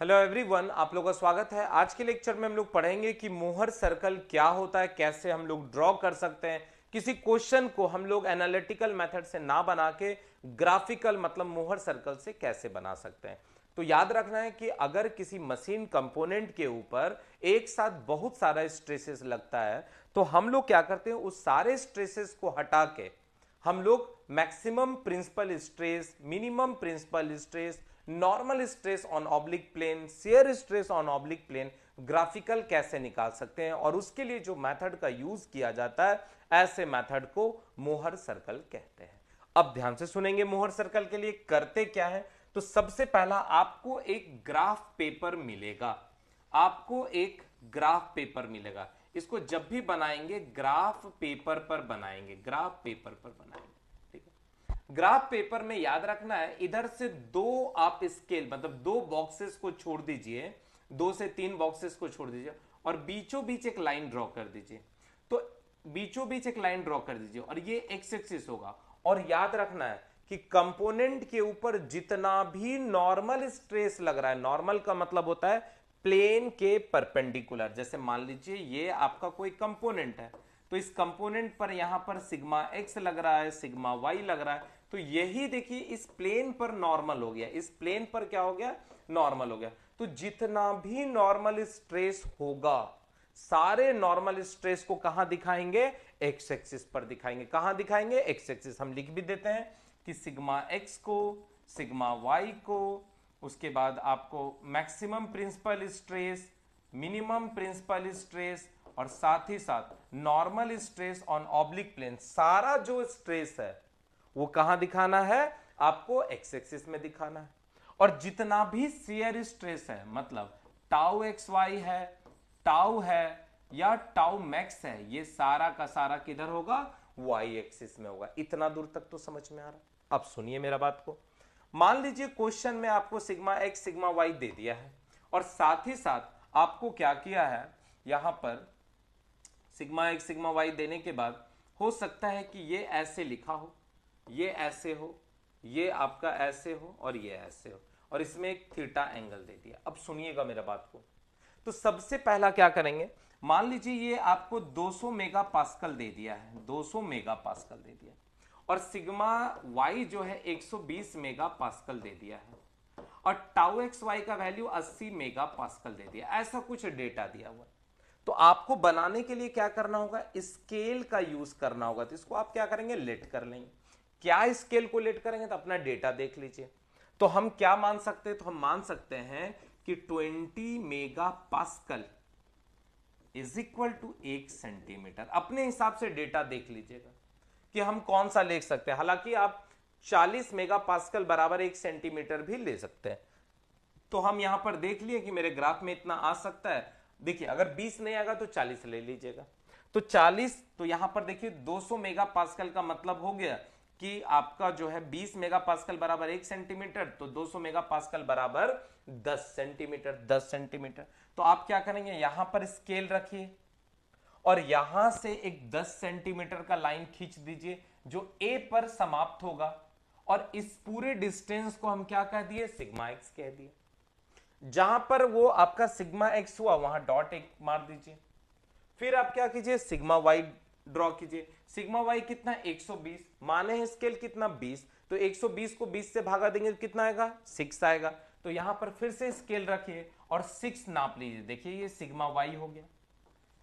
Hello everyone, आप लोगों का स्वागत है। आज के लेक्चर में हम लोग पढ़ेंगे कि मोहर सर्कल क्या होता है, कैसे हम लोग ड्रॉ कर सकते हैं। किसी क्वेश्चन को हम लोग एनालिटिकल मेथड से ना बना के ग्राफिकल मतलब मोहर सर्कल से कैसे बना सकते हैं। तो याद रखना है कि अगर किसी मशीन कंपोनेंट के ऊपर एक साथ बहुत सारा स्ट्रेसेस लगता है तो हम लोग क्या करते हैं, उस सारे स्ट्रेसेस को हटा के हम लोग maximum principal stress, minimum principal stress, normal stress on oblique plane, shear stress on oblique plane graphical कैसे निकाल सकते हैं। और उसके लिए जो मेथड का यूज किया जाता है, ऐसे मेथड को मोहर सर्कल कहते हैं। अब ध्यान से सुनेंगे, मोहर सर्कल के लिए करते क्या है। तो सबसे पहला आपको एक ग्राफ पेपर मिलेगा। आपको एक ग्राफ पेपर मिलेगा। इसको जब भी बनाएंगे ग्राफ पेपर पर बनाएंगे, ग्राफ पेपर पर बनाएंगे। ठीक है, ग्राफ पेपर में याद रखना है, इधर से दो आप स्केल मतलब दो बॉक्सेस को छोड़ दीजिए, 2 से 3 बॉक्सेस को छोड़ दीजिए और बीचों बीच एक लाइन ड्रॉ कर दीजिए। तो बीचों बीच एक लाइन ड्रॉ कर दीजिए और ये एक्स एक्सिस होगा। और याद रखना है कि कंपोनेंट के ऊपर जितना भी नॉर्मल स्ट्रेस लग रहा है, नॉर्मल का मतलब होता है प्लेन के परपेंडिकुलर। जैसे मान लीजिए ये आपका कोई कंपोनेंट है, तो इस कंपोनेंट पर यहां पर सिग्मा एक्स लग रहा है, सिग्मा वाई लग रहा है, तो यही देखिए इस प्लेन पर नॉर्मल हो गया, इस प्लेन पर क्या हो गया, नॉर्मल हो गया। तो जितना भी नॉर्मल स्ट्रेस होगा, सारे नॉर्मल स्ट्रेस को कहां दिखाएंगे, एक्स एक्सिस पर दिखाएंगे। कहां दिखाएंगे, एक्स एक्सिस। हम लिख भी देते हैं कि सिग्मा एक्स को, सिग्मा वाई को, उसके बाद आपको maximum principal stress, minimum principal stress और साथ ही साथ normal stress on oblique plane, सारा जो स्ट्रेस है वो कहां दिखाना है, आपको एक्स एक्सिस में दिखाना है। और जितना भी शियर स्ट्रेस है, मतलब टाउ एक्स वाई है, टाउ है या टाउ मैक्स है, ये सारा का सारा किधर होगा, वाई एक्सिस में होगा। इतना दूर तक तो समझ में आ रहा। अब सुनिए मेरा बात को। मान लीजिए क्वेश्चन में आपको sigma x sigma why they दिया है और साथ ही साथ आपको क्या किया है, यहां पर सिग्मा एक्स सिग्मा वाई देने के बाद हो सकता है कि ये ऐसे लिखा हो, ये ऐसे हो, ये आपका ऐसे हो और ये ऐसे हो, और इसमें एक थीटा एंगल दे दिया। अब सुनिएगा मेरा बात को। तो सबसे पहला क्या करेंगे, मान लीजिए ये आपको 200 मेगा पास्कल दे दिया है, 200 मेगा पास्कल दे दिया, और सिग्मा वाई जो है 120 मेगा पास्कल दे दिया है, और टाउ एक्स वाई का वैल्यू 80 मेगा पास्कल दे दिया। ऐसा कुछ डेटा दिया हुआ है। तो आपको बनाने के लिए क्या करना होगा, स्केल का यूज करना होगा। तो इसको आप क्या करेंगे, लेट कर लेंगे। क्या स्केल को लेट करेंगे, तो अपना डेटा देख लीजिए। तो हम क्या मान सकते हैं, तो हम मान सकते हैं कि 20 mega pascal is equal to 1 centimetre. अपने हिसाब से डेटा देख लीजिएगा कि हम कौन सा ले सकते हैं। हालांकि आप 40 मेगा पास्कल बराबर 1 सेंटीमीटर भी ले सकते हैं। तो हम यहां पर देख लिए कि मेरे ग्राफ में इतना आ सकता है। देखिए अगर 20 नहीं आएगा तो 40 ले लीजिएगा। तो 40, तो यहां पर देखिए 200 मेगा पास्कल का मतलब हो गया कि आपका जो है 20 मेगा पास्कल बराबर 1 सेंटीमीटर, तो 200 मेगा पास्कल बराबर 10 सेंटीमीटर, 10 सेंटीमीटर। तो आप क्या करेंगे, यहां पर स्केल रखिए और यहां से एक 10 सेंटीमीटर का लाइन खींच दीजिए जो ए पर समाप्त होगा, और इस पूरे डिस्टेंस को हम क्या कह दिए, सिग्मा एक्स कह दिए। जहां पर वो आपका सिग्मा एक्स हुआ वहां डॉट एक मार दीजिए। फिर आप क्या कीजिए, सिग्मा वाई ड्रॉ कीजिए। सिग्मा वाई कितना, 120, माने है स्केल कितना, 20, तो 120 को 20 से भागा देंगे तो कितना आएगा, 6 आएगा। तो यहां पर फिर से स्केल रखिए और 6 नाप लीजिए। देखिए ये सिग्मा वाई हो गया।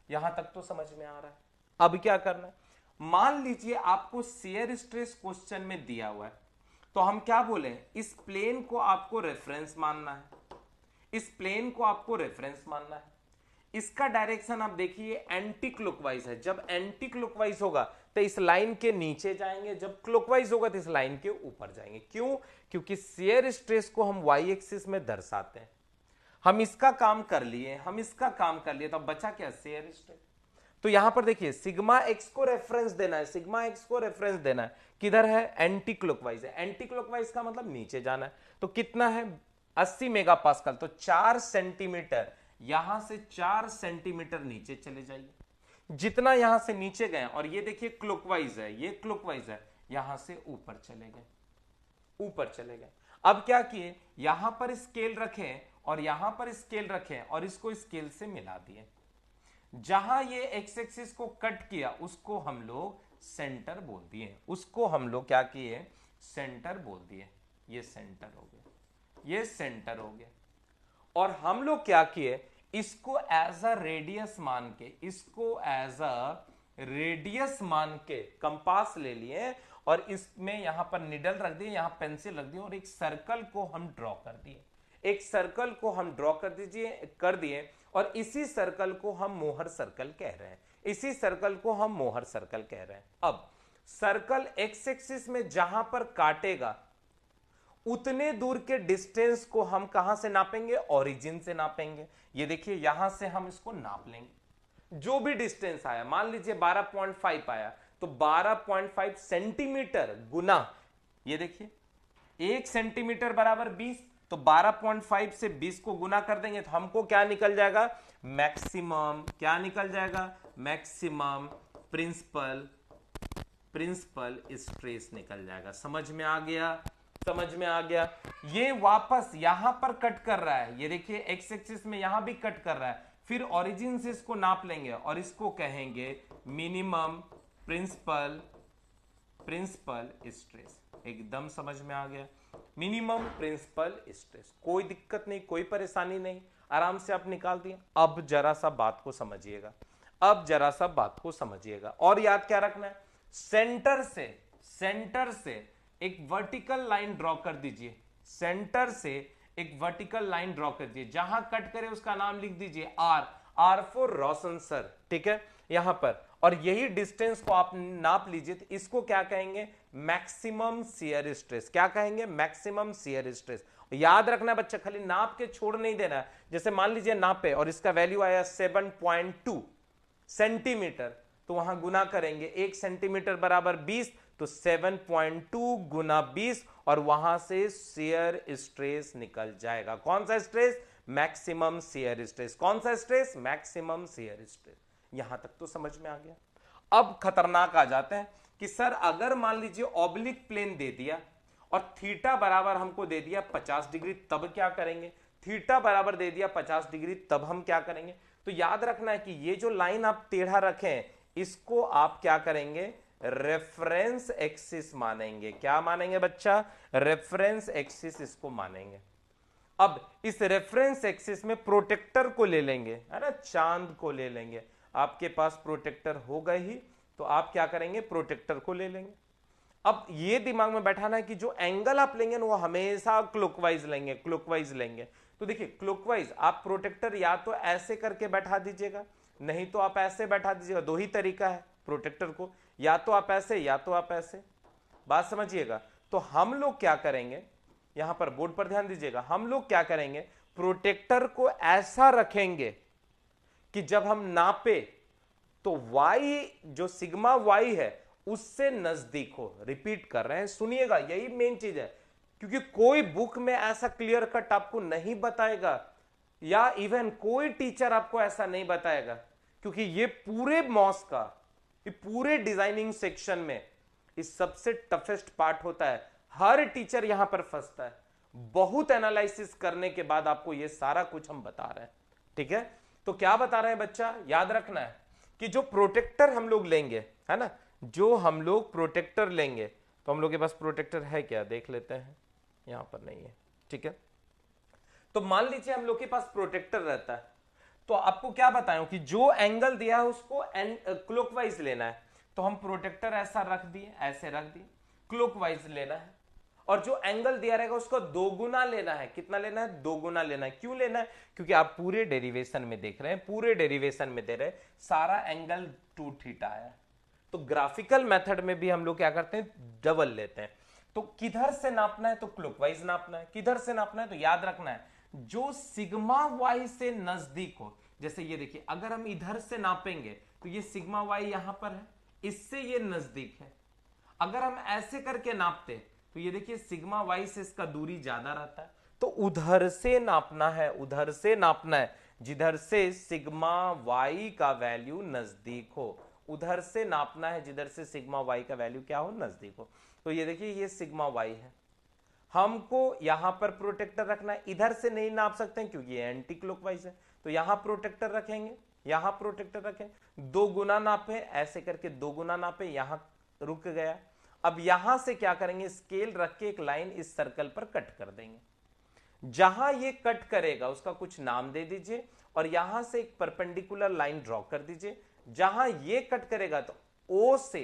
यहां तक तो समझ में आ रहा है। अब क्या करना है, मान लीजिए आपको शियर स्ट्रेस क्वेश्चन में दिया हुआ है, तो हम क्या बोले, इस प्लेन को आपको रेफरेंस मानना है, इस प्लेन को आपको रेफरेंस मानना है। इसका डायरेक्शन आप देखिए एंटी क्लॉकवाइज है। जब एंटी क्लॉकवाइज होगा तो इस लाइन के नीचे जाएंगे, जब क्लॉकवाइज होगा तो इस लाइन के ऊपर जाएंगे। क्यों, क्योंकि शियर स्ट्रेस को हम वाई एक्सिस में दर्शाते हैं। हम इसका काम कर लिए, हम इसका काम कर लिए, तो बचा क्या, शियर स्ट्रेस। तो यहां पर देखिए सिग्मा एक्स को रेफरेंस देना है, सिग्मा एक्स को रेफरेंस देना है, किधर है, एंटी क्लॉकवाइज है। एंटी क्लॉकवाइज का मतलब नीचे जाना है। तो कितना है, 80 मेगा पास्कल, तो 4 सेंटीमीटर, यहां से 4 सेंटीमीटर नीचे चले जाइए। जितना यहां से नीचे गए, और ये देखिए क्लॉकवाइज है, ये क्लॉकवाइज है, यहां से ऊपर चले गए, ऊपर चले गए। अब क्या किए, यहां पर स्केल रखें और यहां पर स्केल रखें और इसको स्केल से मिला दिए। जहां ये एक्स एक्सिस को कट किया उसको हम लोग सेंटर बोल दिए, उसको हम लोग क्या किए, सेंटर बोल दिए। ये सेंटर हो गया, ये सेंटर हो गया। और हम लोग क्या किए, इसको एज अ रेडियस मान के, इसको एज अ रेडियस मान के कंपास ले लिए और इसमें यहां पर निडल रख दिए, यहां पेंसिल रख दी और एक सर्कल को हम ड्रॉ कर दिए। एक सर्कल को हम ड्रॉ कर दिए और इसी सर्कल को हम मोहर सर्कल कह रहे हैं, इसी सर्कल को हम मोहर सर्कल कह रहे हैं। अब सर्कल एक्स एक्सिस में जहां पर काटेगा उतने दूर के डिस्टेंस को हम कहां से नापेंगे, ओरिजिन से नापेंगे। ये देखिए यहां से हम इसको नाप लेंगे, जो भी डिस्टेंस आया, मान लीजिए 12.5 आया तो 12.5 सेंटीमीटर गुना, ये देखिए 1 सेंटीमीटर बराबर 20, तो 12.5 से 20 को गुना कर देंगे तो हमको क्या निकल जाएगा, मैक्सिमम, क्या निकल जाएगा, मैक्सिमम प्रिंसिपल स्ट्रेस निकल जाएगा। समझ में आ गया, समझ में आ गया। ये वापस यहां पर कट कर रहा है, ये देखिए एक्स एक्सिस में यहां भी कट कर रहा है, फिर ओरिजिन से इसको नाप लेंगे और इसको कहेंगे मिनिमम प्रिंसिपल स्ट्रेस। एकदम समझ में आ गया, मिनिमम प्रिंसिपल स्ट्रेस। कोई दिक्कत नहीं, कोई परेशानी नहीं, आराम से आप निकाल दिए। अब जरा सा बात को समझिएगा, अब जरा सा बात को समझिएगा और याद क्या रखना है, सेंटर से एक वर्टिकल लाइन ड्रॉ कर दीजिए, सेंटर से एक वर्टिकल लाइन ड्रॉ कर दीजिए, जहां कट करे उसका नाम लिख दीजिए आर फॉर रोशन सर, ठीक है, यहां पर। और यही डिस्टेंस को आप नाप लीजिए तो इसको क्या कहेंगे, मैक्सिमम शियर स्ट्रेस। क्या कहेंगे, मैक्सिमम शियर स्ट्रेस। याद रखना बच्चा, खाली नाप के छोड़ नहीं देना। जैसे मान लीजिए नापे और इसका वैल्यू आया 7.2 सेंटीमीटर, तो वहां गुना करेंगे, 1 सेंटीमीटर बराबर 20, तो 7.2 गुना 20 और वहां से शियर स्ट्रेस निकल जाएगा। कौन सा स्ट्रेस, मैक्सिमम शियर स्ट्रेस। कौन सा स्ट्रेस, मैक्सिमम शियर स्ट्रेस। यहां तक तो समझ में आ गया। अब खतरनाक आ जाते हैं कि सर अगर मान लीजिए ऑब्लिक प्लेन दे दिया और थीटा बराबर हमको दे दिया 50 डिग्री, तब क्या करेंगे। थीटा बराबर दे दिया 50 डिग्री, तब हम क्या करेंगे। तो याद रखना है कि ये जो लाइन आप टेढ़ा रखें, इसको आप क्या करेंगे, रेफरेंस एक्सिस मानेंगे। क्या मानेंगे बच्चा, रेफरेंस एक्सिस इसको मानेंगे। अब इस रेफरेंस एक्सिस में प्रोटेक्टर को ले लेंगे, है ना, चांद को ले लेंगे। आपके पास प्रोटेक्टर होगा ही तो आप क्या करेंगे, प्रोटेक्टर को ले लेंगे। अब ये दिमाग में बैठाना है कि जो एंगल आप लेंगे ना वो हमेशा क्लॉकवाइज लेंगे, क्लॉकवाइज लेंगे। तो देखिए क्लॉकवाइज आप प्रोटेक्टर या तो ऐसे करके बैठा दीजिएगा, नहीं तो आप ऐसे बैठा दीजिएगा। दो ही तरीका है प्रोटेक्टर को, या तो आप ऐसे या तो आप ऐसे। बात समझिएगा। तो हम लोग क्या करेंगे, यहां पर बोर्ड पर ध्यान दीजिएगा, हम लोग क्या करेंगे, प्रोटेक्टर को ऐसा रखेंगे कि जब हम नापे तो y जो सिग्मा y है उससे नजदीक हो। रिपीट कर रहे हैं, सुनिएगा, यही मेन चीज है, क्योंकि कोई बुक में ऐसा क्लियर कट आपको नहीं बताएगा या इवन कोई टीचर आपको ऐसा नहीं बताएगा, क्योंकि ये पूरे मॉस का, ये पूरे डिजाइनिंग सेक्शन में इस सबसे टफेस्ट पार्ट होता है। हर टीचर यहां पर फंसता है। बहुत एनालिसिस करने के बाद आपको ये सारा कुछ हम बता रहे हैं, ठीक है। तो क्या बता रहे हैं बच्चा, याद रखना है कि जो प्रोटेक्टर हम लोग लेंगे, है ना, जो हम लोग प्रोटेक्टर लेंगे, तो हम लोग के पास प्रोटेक्टर है क्या, देख लेते हैं, यहां पर नहीं है, ठीक है। तो मान लीजिए हम लोग के पास प्रोटेक्टर रहता है, तो आपको क्या बताऊं कि जो एंगल दिया है उसको क्लॉकवाइज लेना है, तो हम प्रोटेक्टर ऐसा रख दिए, ऐसे रख दिए, क्लॉकवाइज लेना है। और जो एंगल दिया रहेगा उसको दोगुना लेना है। कितना लेना है, दोगुना लेना है। क्यों लेना है, क्योंकि आप पूरे डेरिवेशन में देख रहे हैं, पूरे डेरिवेशन में दे रहे हैं सारा एंगल 2 थीटा है। तो ग्राफिकल मेथड में भी हम लोग क्या करते हैं, डबल लेते हैं। तो किधर से नापना है, तो क्लॉकवाइज नापना है। किधर से नापना है, तो याद रखना है जो सिग्मा वाई से नजदीक हो। जैसे ये देखिए, अगर हम इधर से नापेंगे तो ये सिग्मा वाई यहां पर है, इससे ये नजदीक है। अगर हम ऐसे करके नापते तो ये देखिए सिग्मा वाई से इसका दूरी ज्यादा रहता है, तो उधर से नापना है, उधर से नापना है जिधर से सिग्मा वाई का वैल्यू नजदीक हो। उधर से नापना है जिधर से सिग्मा वाई का वैल्यू क्या हो, नजदीक हो। तो ये देखिए ये सिग्मा वाई है। हमको यहां पर प्रोटेक्टर रखना है, इधर से नहीं नाप सकते हैं क्योंकि ये एंटी क्लॉकवाइज है, तो यहां प्रोटेक्टर रखेंगे, यहां प्रोटेक्टर रखें, 2 गुना नापे, ऐसे करके 2 गुना नापे, यहां रुक गया। अब यहां से क्या करेंगे, स्केल रख के एक लाइन इस सर्कल पर कट कर देंगे। जहां ये कट करेगा उसका कुछ नाम दे दीजिए और यहां से एक परपेंडिकुलर लाइन ड्रॉ कर दीजिए। जहां ये कट करेगा तो ओ से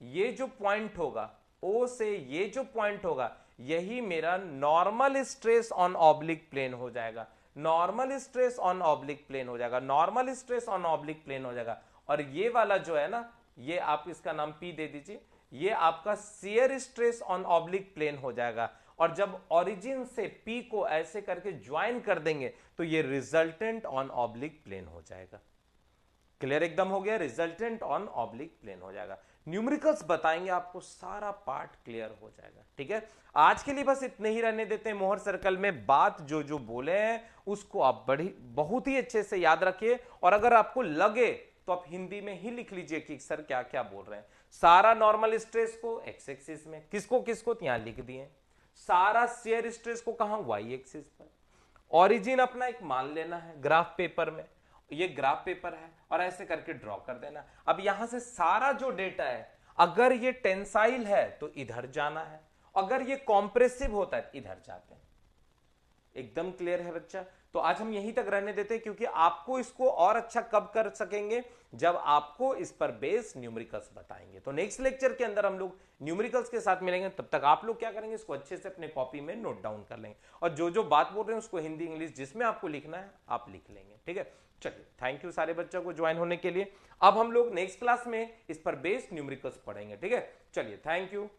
ये जो पॉइंट होगा, ओ से ये जो पॉइंट होगा, यही मेरा normal stress on oblique plane हो जाएगा, normal stress on oblique plane हो जाएगा, normal stress on oblique plane हो जाएगा। और ये वाला जो है ना, ये आप इसका नाम पी दे दीजिए, ये आपका shear stress on oblique plane हो जाएगा। और जब ओरिजिन से पी को ऐसे करके ज्वाइन कर देंगे तो ये रिजल्टेंट ऑन ऑब्लिक प्लेन हो जाएगा। क्लियर एकदम हो गया, रिजल्टेंट ऑन ऑब्लिक प्लेन हो जाएगा। न्यूमेरिकल्स बताएंगे आपको, सारा पार्ट क्लियर हो जाएगा। ठीक है, आज के लिए बस इतने ही रहने देते हैं। मोहर सर्कल में बात जो जो बोले हैं उसको आप बहुत ही अच्छे से याद रखिए, और अगर आपको लगे तो आप हिंदी में ही लिख लीजिए कि सर क्या क्या बोल रहे हैं। सारा नॉर्मल स्ट्रेस को एक्स एक्सिस में, किसको किसको यहां लिख दिए, सारा शियर स्ट्रेस को कहां, वाई एक्सिस पर। ओरिजिन अपना एक मान लेना है ग्राफ पेपर में, ये ग्राफ पेपर है, और ऐसे करके ड्रॉ कर देना। अब यहां से सारा जो डेटा है, अगर ये टेंसाइल है तो इधर जाना है, अगर ये कॉम्प्रेसिव होता है इधर जाते हैं। एकदम क्लियर है बच्चा? तो आज हम यहीं तक रहने देते हैं, क्योंकि आपको इसको और अच्छा कब कर सकेंगे, जब आपको इस पर बेस न्यूमेरिकल्स बताएंगे। तो नेक्स्ट लेक्चर के अंदर हम लोग न्यूमेरिकल्स के साथ मिलेंगे। तब तक आप लोग क्या करेंगे, इसको अच्छे से अपने कॉपी में नोट डाउन कर लेंगे, और जो जो बात बोल रहे हैं उसको हिंदी इंग्लिश जिसमें आपको लिखना है आप लिख लेंगे। ठीक है, चलिए, थैंक यू सारे बच्चों को ज्वाइन होने के लिए। अब हम लोग नेक्स्ट क्लास में इस पर बेस्ड न्यूमेरिकल्स पढ़ेंगे। ठीक है, चलिए, थैंक यू।